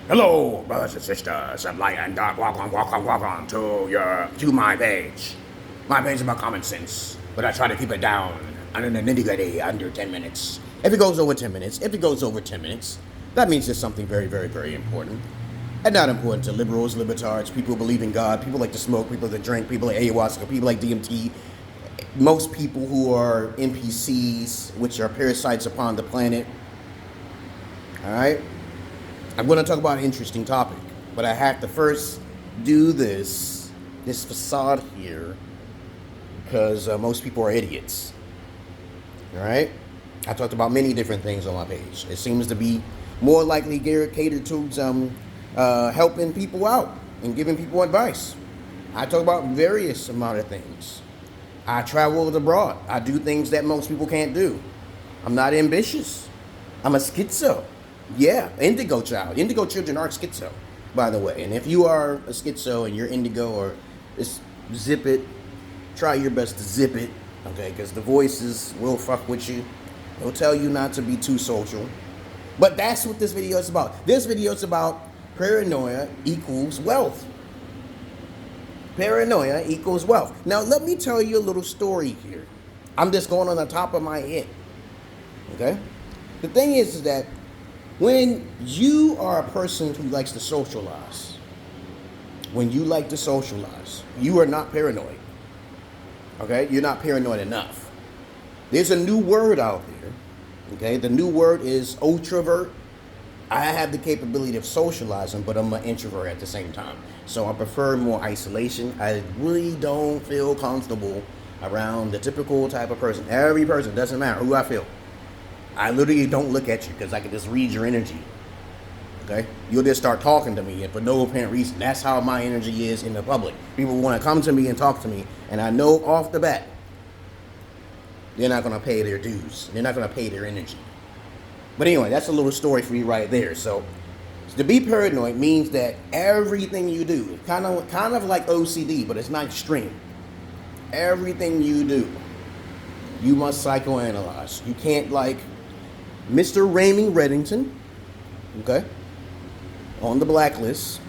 Hello, brothers and sisters of light and dark. Welcome to my page. My page is about common sense, but I try to keep it down under the nitty-gritty under 10 minutes. If it goes over 10 minutes, that means there's something very, very, very important. And not important to liberals, libertards, people who believe in God, people like to smoke, people that drink, people like ayahuasca, people like DMT, most people who are NPCs, which are parasites upon the planet. All right? I'm going to talk about an interesting topic, but I have to first do this facade here because most people are idiots. All right? I talked about many different things on my page. It seems to be more likely catered to helping people out and giving people advice. I talk about various amount of things. I travel abroad. I do things that most people can't do. I'm not ambitious. I'm a schizo. Yeah, indigo child. Indigo children are schizo, by the way. And if you are a schizo and you're indigo, or just zip it, try your best to zip it, okay? Because the voices will fuck with you. They'll tell you not to be too social. But that's what this video is about. This video is about paranoia equals wealth. Paranoia equals wealth. Now, let me tell you a little story here. I'm just going on the top of my head, okay? The thing is that when you are a person who likes to socialize, you are not paranoid. Okay? You're not paranoid enough. There's a new word out there. Okay? The new word is introvert. I have the capability of socializing, but I'm an introvert at the same time. So I prefer more isolation. I really don't feel comfortable around the typical type of person. Every person, doesn't matter who I feel. I literally don't look at you because I can just read your energy. Okay? You'll just start talking to me and for no apparent reason. That's how my energy is in the public. People want to come to me and talk to me, and I know off the bat they're not going to pay their dues. They're not going to pay their energy. But anyway, that's a little story for you right there. So to be paranoid means that everything you do, kind of like OCD, but it's not extreme. Everything you do, you must psychoanalyze. You can't, like Mr. Raymond Reddington, okay, on the blacklist.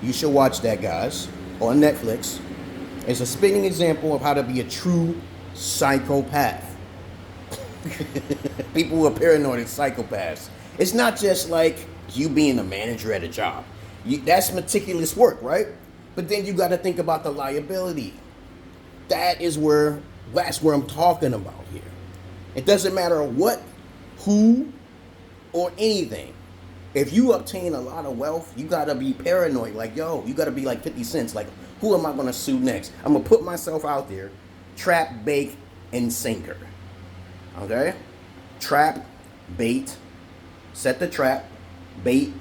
You should watch that, guys, on Netflix. It's a spinning example of how to be a true psychopath. People who are paranoid are psychopaths. It's not just like you being a manager at a job. That's meticulous work, right? But then you got to think about the liability. That's where I'm talking about here. It doesn't matter what, who, or anything. If you obtain a lot of wealth, you gotta be paranoid. Like, yo, you gotta be like 50 cents. Like, who am I gonna sue next? I'm gonna put myself out there, trap, bait, and sinker. Okay? Trap, bait, set the trap, bait,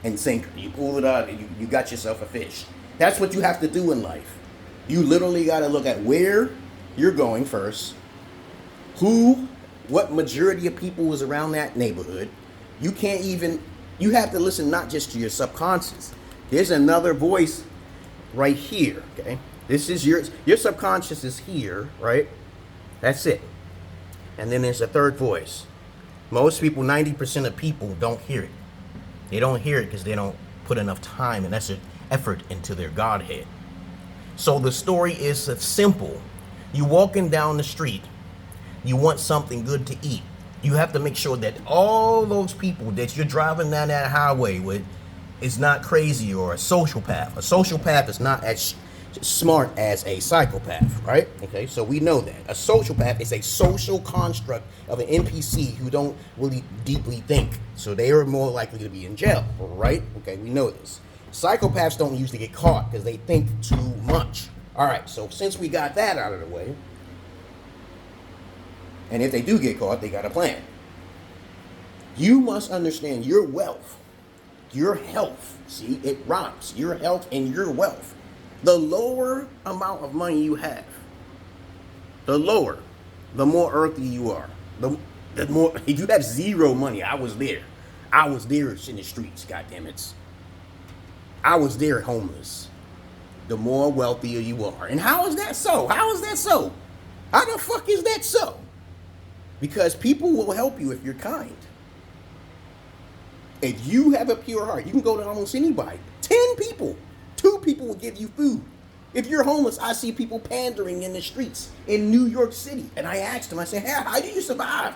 and sinker. You pull it out and you got yourself a fish. That's what you have to do in life. You literally gotta look at where you're going first, what majority of people was around that neighborhood. You have to listen not just to your subconscious. There's another voice right here, okay? This is your subconscious is here, right? That's it. And then there's a third voice. Most people, 90% of people don't hear it. They don't hear it because they don't put enough time and effort into their Godhead. So the story is simple. You walking down the street, you want something good to eat. You have to make sure that all those people that you're driving down that highway with is not crazy or a sociopath. A sociopath is not as smart as a psychopath, right? Okay, so we know that. A sociopath is a social construct of an NPC who don't really deeply think. So they are more likely to be in jail, right? Okay, we know this. Psychopaths don't usually get caught because they think too much. All right, so since we got that out of the way, and if they do get caught, they got a plan. You must understand your wealth, your health. See, it rhymes. Your health and your wealth. The lower amount of money you have, the more earthy you are. The more, if you have zero money, I was there in the streets, goddammit. I was there homeless. The more wealthier you are. And how is that so? How the fuck is that so? Because people will help you if you're kind. If you have a pure heart, you can go to almost anybody. 10 people, 2 people will give you food. If you're homeless, I see people pandering in the streets in New York City. And I asked him, I said, hey, how do you survive?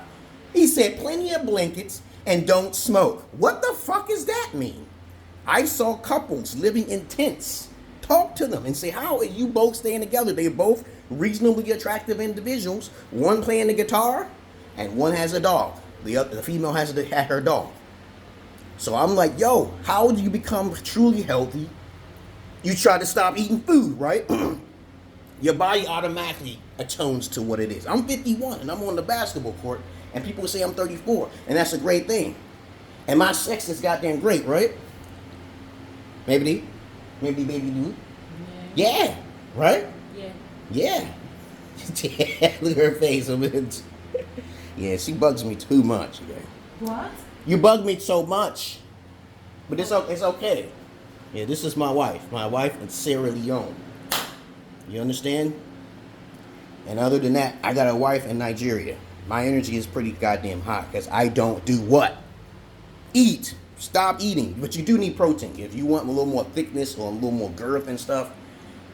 He said, plenty of blankets and don't smoke. What the fuck does that mean? I saw couples living in tents. Talk to them and say, how are you both staying together? They're both reasonably attractive individuals. One playing the guitar and one has a dog. The female has her dog. So I'm like, yo, how do you become truly healthy? You try to stop eating food, right? Your body automatically atones to what it is. I'm 51 and I'm on the basketball court and people say I'm 34 and that's a great thing. And my sex is goddamn great, right? Maybe do. Yeah, right? Yeah. Look at her face. Yeah, she bugs me too much. Okay? What? You bug me so much. But it's okay. Yeah, this is my wife. My wife is Sierra Leone. You understand? And other than that, I got a wife in Nigeria. My energy is pretty goddamn hot because I don't do what? Eat. Stop eating. But you do need protein. If you want a little more thickness or a little more girth and stuff,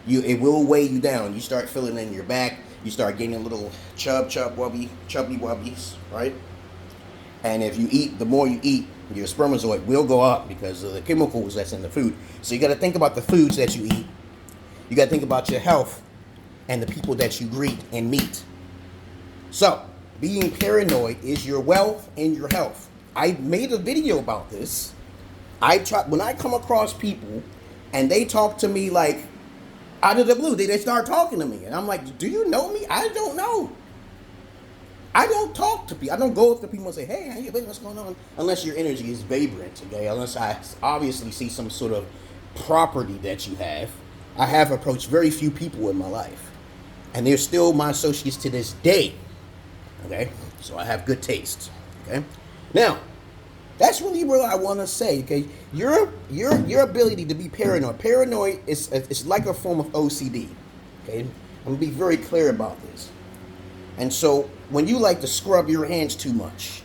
it will weigh you down. You start feeling in your back. You start getting a little chubby wubbies, right? And if you eat, the more you eat, your spermatozoid will go up because of the chemicals that's in the food. So you got to think about the foods that you eat. You got to think about your health and the people that you greet and meet. So being paranoid is your wealth and your health. I made a video about this. When I come across people and they talk to me like out of the blue, they start talking to me. And I'm like, do you know me? I don't know. I don't talk to people. I don't go up to people and say, hey, how you been? What's going on? Unless your energy is vibrant, okay? Unless I obviously see some sort of property that you have. I have approached very few people in my life. And they're still my associates to this day. Okay? So I have good taste. Okay? Now, that's really what I want to say, okay? Your ability to be paranoid. Paranoid is like a form of OCD. Okay? I'm gonna be very clear about this. And so when you like to scrub your hands too much,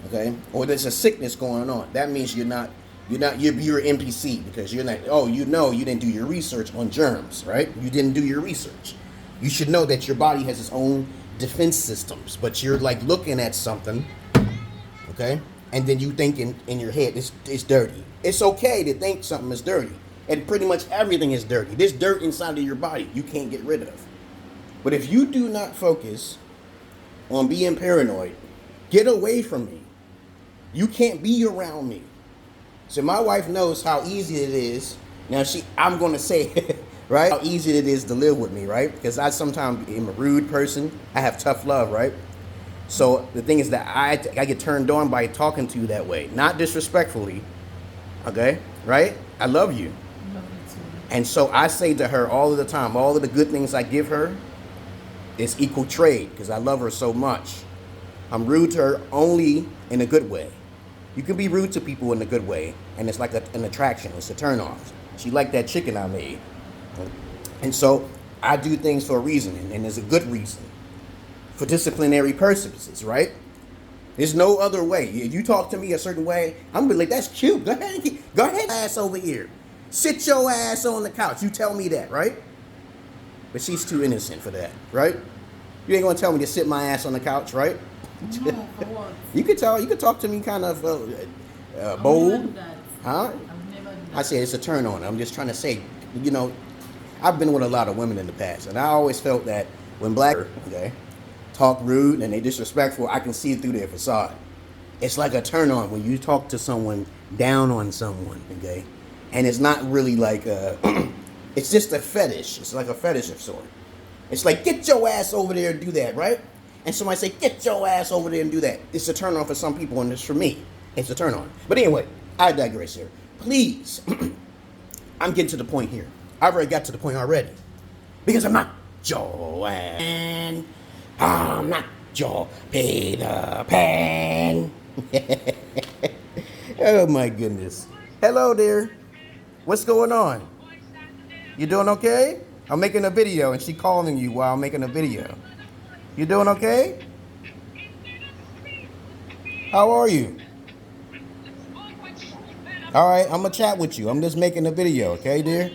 okay, or there's a sickness going on, that means you're NPC because you're not. Oh, you didn't do your research on germs, right? You didn't do your research. You should know that your body has its own defense systems, but you're like looking at something, okay, and then you think in your head it's dirty. It's okay to think something is dirty, and pretty much everything is dirty. There's dirt inside of your body you can't get rid of. But if you do not focus on being paranoid, get away from me. You can't be around me. So my wife knows how easy it is. Now I'm going to say, right, how easy it is to live with me, right? Because I sometimes am a rude person. I have tough love, right? So the thing is that I get turned on by talking to you that way. Not disrespectfully, okay? Right? I love you. Love you too. And so I say to her all of the time, all of the good things I give her, it's equal trade because I love her so much. I'm rude to her only in a good way. You can be rude to people in a good way, and it's like an attraction. It's a turn off. She liked that chicken I made. And so I do things for a reason, and there's a good reason. For disciplinary purposes, right? There's no other way. If you talk to me a certain way, I'm gonna be like, that's cute. Go ahead, ass over here. Sit your ass on the couch. You tell me that, right? But she's too innocent for that, right? You ain't gonna tell me to sit my ass on the couch, right? No, for what? You could talk to me kind of bold. I've never do that. Huh? I've never do that. I say it's a turn on. I'm just trying to say, I've been with a lot of women in the past, and I always felt that when black, okay, talk rude and they disrespectful, I can see through their facade. It's like a turn on when you talk to someone down on someone, okay? And it's not really like it's just a fetish. It's like a fetish of sort. It's like, get your ass over there and do that, right? And somebody say, get your ass over there and do that. It's a turn on for some people, and it's for me. It's a turn on. But anyway, I digress here. Please, I'm getting to the point here. I've already got to the point already. Because I'm not Joanne. I'm not your Peter Pan. Oh my goodness. Hello there. What's going on? You doing okay? I'm making a video and she calling you while I'm making a video. You doing okay? How are you? All right, I'm gonna chat with you. I'm just making a video, okay, dear?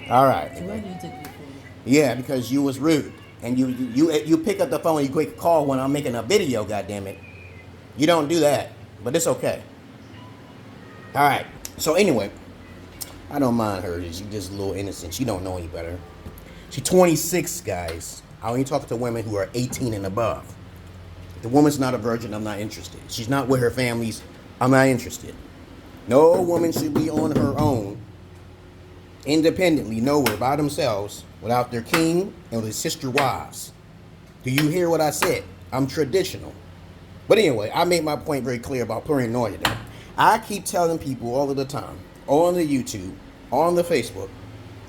All right. So why do you take the phone? Yeah, because you was rude, and you pick up the phone and you quick call when I'm making a video. Goddammit, you don't do that, but it's okay. All right. So anyway, I don't mind her. She's just a little innocent. She don't know any better. She's 26, guys. I only talk to women who are 18 and above. If the woman's not a virgin, I'm not interested. She's not with her families, I'm not interested. No woman should be on her own, independently, nowhere, by themselves, without their king and their sister wives. Do you hear what I said? I'm traditional. But anyway, I made my point very clear about paranoia there. I keep telling people all of the time, on the YouTube, on the Facebook,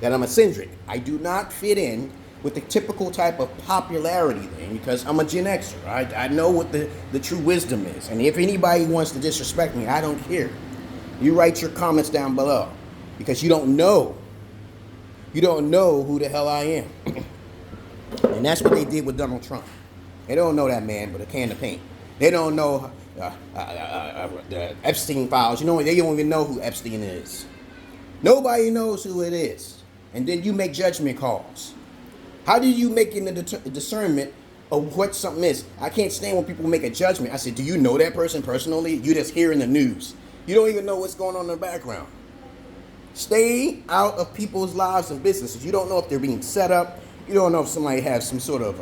that I'm eccentric. I do not fit in with the typical type of popularity thing because I'm a Gen Xer. I know what the true wisdom is. And if anybody wants to disrespect me, I don't care. You write your comments down below because you don't know. You don't know who the hell I am. And that's what they did with Donald Trump. They don't know that man with a can of paint. They don't know the Epstein files. You know, they don't even know who Epstein is. Nobody knows who it is. And then you make judgment calls. How do you make a discernment of what something is? I can't stand when people make a judgment. I said, do you know that person personally? You just hear in the news. You don't even know what's going on in the background. Stay out of people's lives and businesses. You don't know if they're being set up. You don't know if somebody has some sort of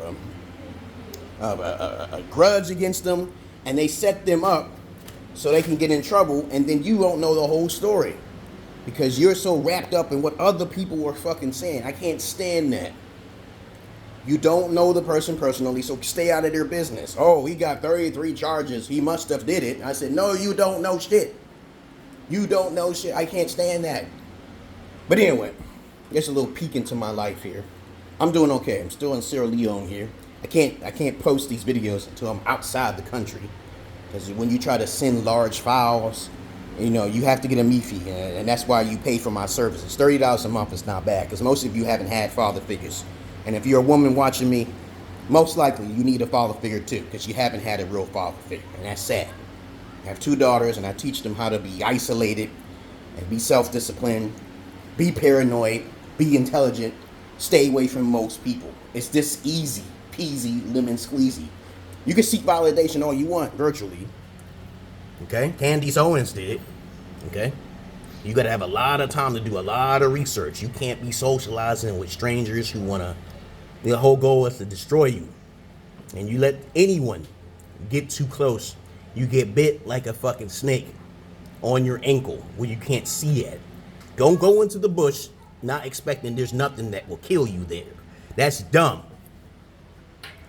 a grudge against them, and they set them up so they can get in trouble, and then you don't know the whole story because you're so wrapped up in what other people are fucking saying. I can't stand that. You don't know the person personally, so stay out of their business. Oh, he got 33 charges. He must have did it. I said, no, you don't know shit. You don't know shit. I can't stand that. But anyway, just a little peek into my life here. I'm doing okay. I'm still in Sierra Leone here. I can't post these videos until I'm outside the country. Because when you try to send large files, you know, you have to get a me fee. And that's why you pay for my services. $30 a month is not bad. Because most of you haven't had father figures. And if you're a woman watching me, most likely you need a father figure too. Because you haven't had a real father figure. And that's sad. I have 2 daughters and I teach them how to be isolated and be self-disciplined, be paranoid, be intelligent, stay away from most people. It's this easy peasy, lemon squeezy. You can seek validation all you want virtually. Okay? Candace Owens did. Okay? You got to have a lot of time to do a lot of research. You can't be socializing with strangers who want to, the whole goal is to destroy you. And you let anyone get too close, you get bit like a fucking snake on your ankle where you can't see it. Don't go into the bush not expecting there's nothing that will kill you there. That's dumb.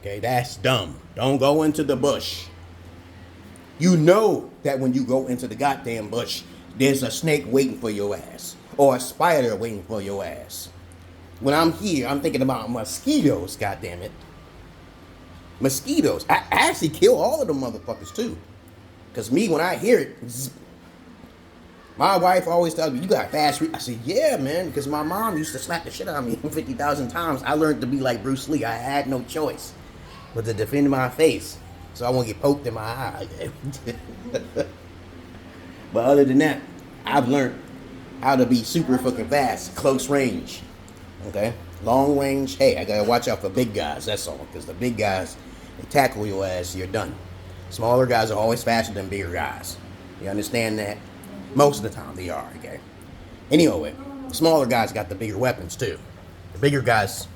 Okay, that's dumb. Don't go into the bush. You know that when you go into the goddamn bush, there's a snake waiting for your ass. Or a spider waiting for your ass. When I'm here, I'm thinking about mosquitoes, goddammit. Mosquitoes. I actually kill all of them motherfuckers too. Because me, when I hear it, zzz, my wife always tells me, you got fast. I said, yeah, man, because my mom used to slap the shit out of me 50,000 times. I learned to be like Bruce Lee. I had no choice but to defend my face so I won't get poked in my eye. But other than that, I've learned how to be super fucking fast, close range. Okay? Long range, hey, I gotta watch out for big guys, that's all. Because the big guys, they tackle your ass, you're done. Smaller guys are always faster than bigger guys. You understand that? Most of the time they are, okay? Anyway, smaller guys got the bigger weapons too. The bigger guys,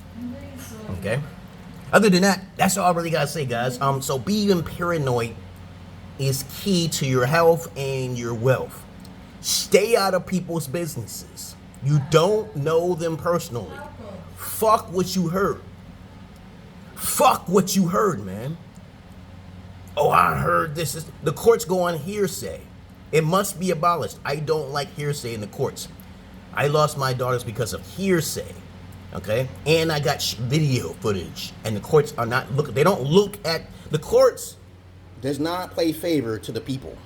okay? Other than that, that's all I really gotta say, guys. So being paranoid is key to your health and your wealth. Stay out of people's businesses. You don't know them personally. Fuck what you heard. Fuck what you heard, man. Oh, I heard this. The courts go on hearsay. It must be abolished. I don't like hearsay in the courts. I lost my daughters because of hearsay. Okay? And I got video footage. And the courts are not looking. They don't look at. The courts does not play favor to the people.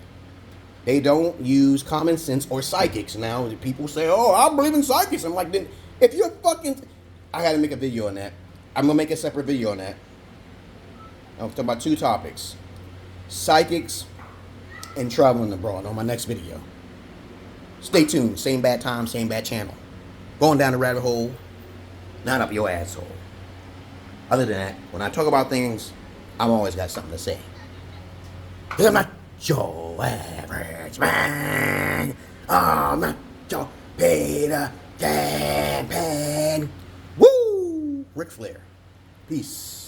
They don't use common sense or psychics. Now, people say, oh, I believe in psychics. I'm like, then, if you're fucking. I got to make a video on that. I'm going to make a separate video on that. I'm talking about 2 topics. Psychics and traveling abroad on my next video. Stay tuned. Same bad time, same bad channel. Going down the rabbit hole, not up your asshole. Other than that, when I talk about things, I've always got something to say. 'Cause I'm not your average man. I'm not your Peter Pan. Woo! Ric Flair. Peace.